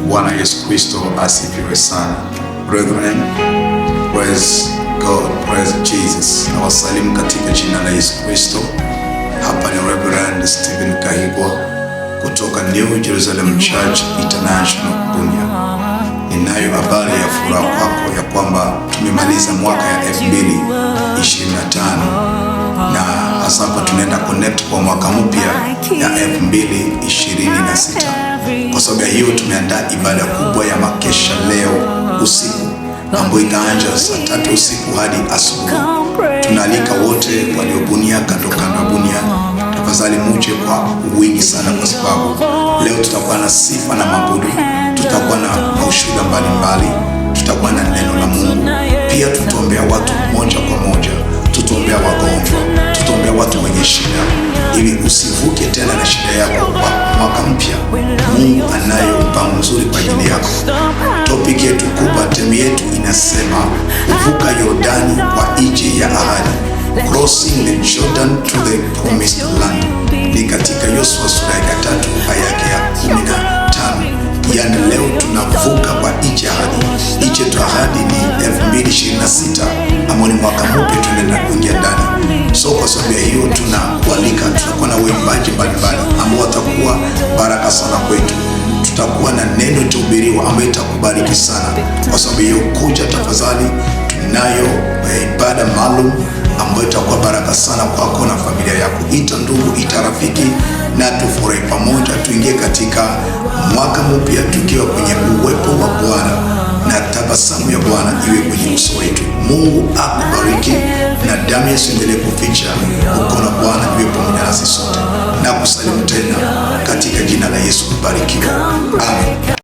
Bwana Yesu Kristo asifiwe sana. Brethren, praise God, praise Jesus. Na wasalimu katika jina la Yesu Kristo. Hapa ni Reverend Stephen Kahigwa kutoka New Jerusalem Church International Bunia. Ninayo habari ya furaha kwako ya kwamba tumemaliza mwaka ya 2025 na hasa hapa tunaenda connect kwa mwaka mpya ya 2026. Kwa sababu ya hiyo tumeandaa ibada kubwa ya makesha leo usiku ambayo itaanza saa 3 usiku hadi asubuhi. Tunaalika wote walio Bunia, kando kando ya Bunia, tafadhali muje kwa wingi sana, kwa sababu leo tutakuwa na sifa na mabudu, tutakuwa na ushuhuda mbalimbali, tutakuwa na neno la Mungu. Pia tutaombea watu moja kwa moja, tutaombea wagonjwa, tutaombea watu wenye shida, ili usivuke tena na shida yako kwa mwaka mpya. Mungu anayo mpango mzuri kwa ajili yako. Topic yetu kubwa, temu yetu inasema kuvuka Yordani kwa nchi ya ahadi, crossing the Jordan to the promised land. Ni katika Yoshua sura ya 3 aya yake ya 15. Yani leo tunavuka kwa nchi ya ahadi. Nchi ya ahadi ni 2026 ambao ni mwaka mpya tunaenda kuingia ndani. So kwa sababu ya hiyo tunakualika, tutakuwa na waimbaji mbalimbali ambao watakuwa baraka sana kwetu. Tutakuwa na neno itahubiriwa ambayo itakubariki sana. Kwa sababu hiyo kuja tafadhali, tunayo ibada maalum ambayo itakuwa baraka sana kwako na familia yako. Ita ndugu, ita rafiki, na tufurahi pamoja, tuingie katika mwaka mpya tukiwa kwenye uwepo wa Bwana na tabasamu ya Bwana iwe kwenye uso wetu. Mungu akubariki na damu ya Yesu endelee kuficha. Mkono wa Bwana iwe pamoja nasi sote. Na kusalimu tena katika jina la Yesu. Barikiwa. Amen.